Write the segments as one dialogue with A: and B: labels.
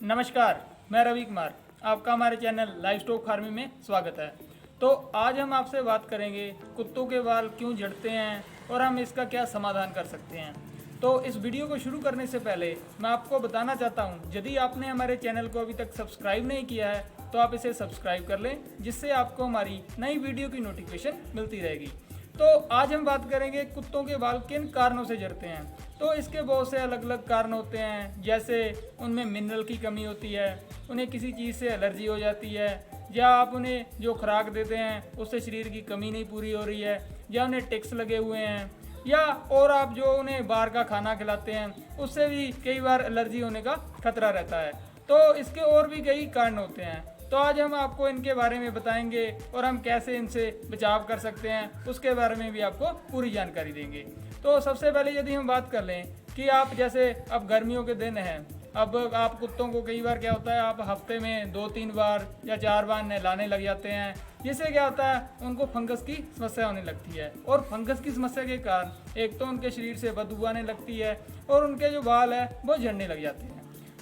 A: नमस्कार, मैं रवि कुमार। आपका हमारे चैनल लाइव स्टॉक फार्मिंग में स्वागत है। तो आज हम आपसे बात करेंगे कुत्तों के बाल क्यों झड़ते हैं और हम इसका क्या समाधान कर सकते हैं। तो इस वीडियो को शुरू करने से पहले मैं आपको बताना चाहता हूं, यदि आपने हमारे चैनल को अभी तक सब्सक्राइब नहीं किया है तो आप इसे सब्सक्राइब कर लें, जिससे आपको हमारी नई वीडियो की नोटिफिकेशन मिलती रहेगी। तो आज हम बात करेंगे कुत्तों के बाल किन कारणों से झड़ते हैं। तो इसके बहुत से अलग अलग कारण होते हैं, जैसे उनमें मिनरल की कमी होती है, उन्हें किसी चीज़ से एलर्जी हो जाती है, या आप उन्हें जो खुराक देते हैं उससे शरीर की कमी नहीं पूरी हो रही है, या उन्हें टिक्स लगे हुए हैं, या और आप जो उन्हें बाहर का खाना खिलाते हैं उससे भी कई बार एलर्जी होने का खतरा रहता है। तो इसके और भी कई कारण होते हैं। तो आज हम आपको इनके बारे में बताएंगे और हम कैसे इनसे बचाव कर सकते हैं उसके बारे में भी आपको पूरी जानकारी देंगे। तो सबसे पहले यदि हम बात कर लें कि आप जैसे अब गर्मियों के दिन हैं, अब आप कुत्तों को कई बार क्या होता है, आप हफ्ते में 2-3 बार या 4 बार नहलाने लग जाते हैं, जिससे क्या होता है उनको फंगस की समस्या होने लगती है। और फंगस की समस्या के कारण एक तो उनके शरीर से बदबू आने लगती है और उनके जो बाल है वो झड़ने लग जाते हैं।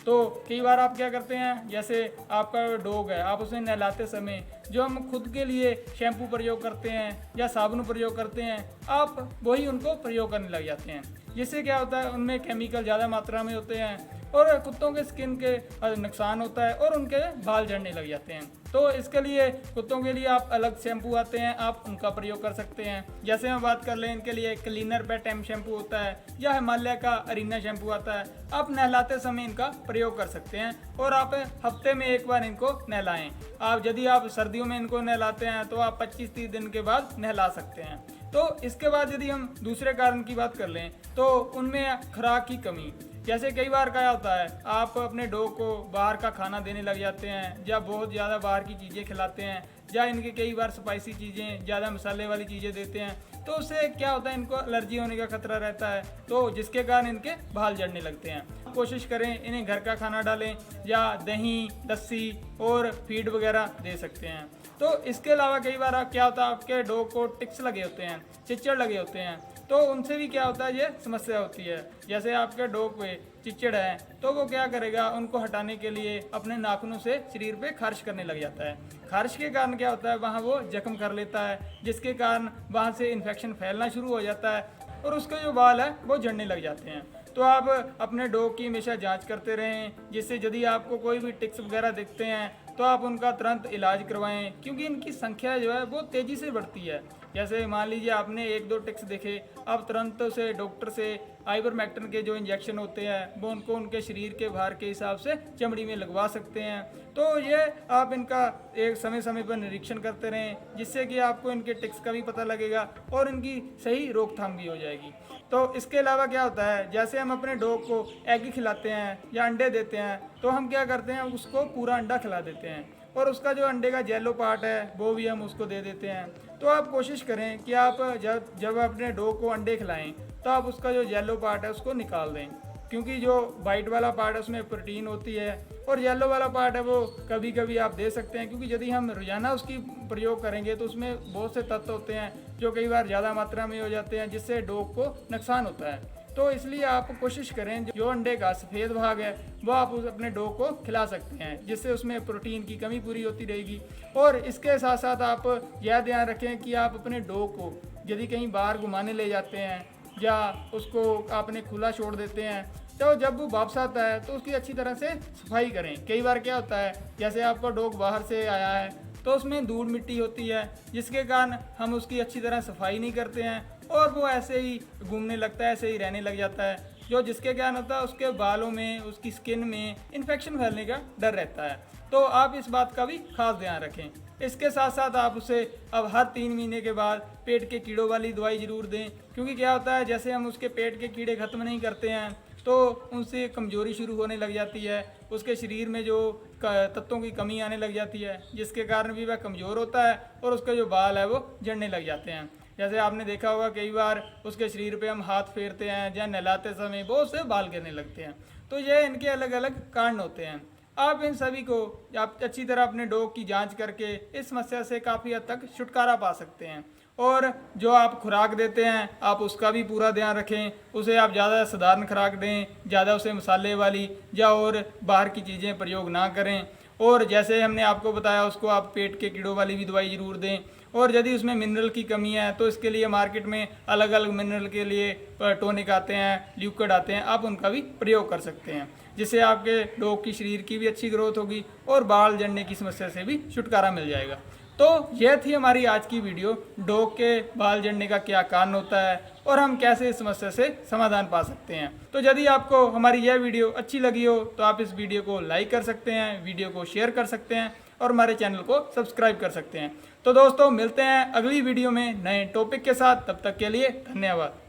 A: तो कई बार आप क्या करते हैं, जैसे आपका डॉग है, आप उसे नहलाते समय जो हम खुद के लिए शैम्पू प्रयोग करते हैं या साबुन प्रयोग करते हैं, आप वही उनको प्रयोग करने लग जाते हैं, जिससे क्या होता है उनमें केमिकल ज़्यादा मात्रा में होते हैं और कुत्तों के स्किन के नुकसान होता है और उनके बाल झड़ने लग जाते हैं। तो इसके लिए कुत्तों के लिए आप अलग शैम्पू आते हैं, आप उनका प्रयोग कर सकते हैं। जैसे हम बात कर लें, इनके लिए क्लीनर पेट एम शैम्पू होता है या हिमालय का अरीना शैम्पू आता है, आप नहलाते समय इनका प्रयोग कर सकते हैं और आप हफ्ते में 1 बार इनको नहलाएं। आप यदि आप सर्दियों में इनको नहलाते हैं तो आप 25-30 दिन के बाद नहला सकते हैं। तो इसके बाद यदि हम दूसरे कारण की बात कर लें तो उनमें खुराक की कमी। जैसे कई बार क्या होता है, आप अपने डॉग को बाहर का खाना देने लग जाते हैं या बहुत ज़्यादा बाहर की चीज़ें खिलाते हैं या इनके कई बार स्पाइसी चीज़ें, ज़्यादा मसाले वाली चीज़ें देते हैं, तो उससे क्या होता है इनको एलर्जी होने का खतरा रहता है, तो जिसके कारण इनके बाल झड़ने लगते हैं। कोशिश करें इन्हें घर का खाना डालें या दही, लस्सी और फीड वगैरह दे सकते हैं। तो इसके अलावा कई बार क्या होता है, आपके डॉग को टिक्स लगे होते हैं, चिच्चड़ लगे होते हैं, तो उनसे भी क्या होता है ये समस्या होती है। जैसे आपके डॉग पे चिच्चड़ है तो वो क्या करेगा, उनको हटाने के लिए अपने नाखूनों से शरीर पे खारिश करने लग जाता है। खारिश के कारण क्या होता है, वहाँ वो जख्म कर लेता है, जिसके कारण वहाँ से इन्फेक्शन फैलना शुरू हो जाता है और उसके जो बाल है वो झड़ने लग जाते हैं। तो आप अपने डॉग की हमेशा जांच करते रहें, जिससे यदि आपको कोई भी टिक्स वगैरह दिखते हैं तो आप उनका तुरंत इलाज करवाएं, क्योंकि इनकी संख्या जो है वो तेज़ी से बढ़ती है। जैसे मान लीजिए आपने 1-2 टिक्स देखे, आप तुरंत उसे डॉक्टर से आइवरमेक्टिन के जो इंजेक्शन होते हैं वो उनको उनके शरीर के भार के हिसाब से चमड़ी में लगवा सकते हैं। तो ये आप इनका एक समय समय पर निरीक्षण करते रहें, जिससे कि आपको इनके टिक्स का भी पता लगेगा और इनकी सही रोकथाम भी हो जाएगी। तो इसके अलावा क्या होता है, जैसे हम अपने डॉग को एग खिलाते हैं या अंडे देते हैं, तो हम क्या करते हैं, उसको पूरा अंडा खिला देते हैं और उसका जो अंडे का येलो पार्ट है वो भी हम उसको दे देते हैं। तो आप कोशिश करें कि आप जब अपने डॉग को अंडे खिलाएं तो आप उसका जो येलो पार्ट है उसको निकाल दें, क्योंकि जो वाइट वाला पार्ट है उसमें प्रोटीन होती है और येलो वाला पार्ट है वो कभी कभी आप दे सकते हैं, क्योंकि यदि हम रोजाना उसकी प्रयोग करेंगे तो उसमें बहुत से तत्व होते हैं जो कई बार ज़्यादा मात्रा में हो जाते हैं, जिससे डॉग को नुकसान होता है। तो इसलिए आप कोशिश करें जो अंडे का सफ़ेद भाग है वो आप उस अपने डॉग को खिला सकते हैं, जिससे उसमें प्रोटीन की कमी पूरी होती रहेगी। और इसके साथ साथ आप यह ध्यान रखें कि आप अपने डॉग को यदि कहीं बाहर घुमाने ले जाते हैं या उसको आपने खुला छोड़ देते हैं, तो जब वो वापस आता है तो उसकी अच्छी तरह से सफाई करें। कई बार क्या होता है, जैसे आपका डॉग बाहर से आया है तो उसमें धूल मिट्टी होती है, जिसके कारण हम उसकी अच्छी तरह सफाई नहीं करते हैं और वो ऐसे ही घूमने लगता है, ऐसे ही रहने लग जाता है, जो जिसके कारण होता है उसके बालों में, उसकी स्किन में इन्फेक्शन फैलने का डर रहता है। तो आप इस बात का भी खास ध्यान रखें। इसके साथ साथ आप उसे अब हर 3 महीने के बाद पेट के कीड़ों वाली दवाई ज़रूर दें, क्योंकि क्या होता है, जैसे हम उसके पेट के कीड़े ख़त्म नहीं करते हैं तो उनसे कमजोरी शुरू होने लग जाती है, उसके शरीर में जो तत्वों की कमी आने लग जाती है, जिसके कारण भी वह कमज़ोर होता है और उसके जो बाल है वो झड़ने लग जाते हैं। जैसे आपने देखा होगा कई बार उसके शरीर पे हम हाथ फेरते हैं या नहलाते समय बहुत से बाल गिरने लगते हैं। तो ये इनके अलग अलग कारण होते हैं। आप इन सभी को आप अच्छी तरह अपने डॉग की जांच करके इस समस्या से काफ़ी हद तक छुटकारा पा सकते हैं और जो आप खुराक देते हैं आप उसका भी पूरा ध्यान रखें। उसे आप ज़्यादा साधारण खुराक दें, ज़्यादा उसे मसाले वाली या और बाहर की चीज़ें प्रयोग ना करें। और जैसे हमने आपको बताया उसको आप पेट के कीड़ों वाली भी दवाई ज़रूर दें। और यदि उसमें मिनरल की कमी है तो इसके लिए मार्केट में अलग अलग मिनरल के लिए टॉनिक आते हैं, लिक्विड आते हैं, आप उनका भी प्रयोग कर सकते हैं, जिससे आपके डॉग की शरीर की भी अच्छी ग्रोथ होगी और बाल झड़ने की समस्या से भी छुटकारा मिल जाएगा। तो यह थी हमारी आज की वीडियो, डॉग के बाल झड़ने का क्या कारण होता है और हम कैसे इस समस्या से समाधान पा सकते हैं। तो यदि आपको हमारी यह वीडियो अच्छी लगी हो तो आप इस वीडियो को लाइक कर सकते हैं, वीडियो को शेयर कर सकते हैं और हमारे चैनल को सब्सक्राइब कर सकते हैं। तो दोस्तों मिलते हैं अगली वीडियो में नए टॉपिक के साथ, तब तक के लिए धन्यवाद।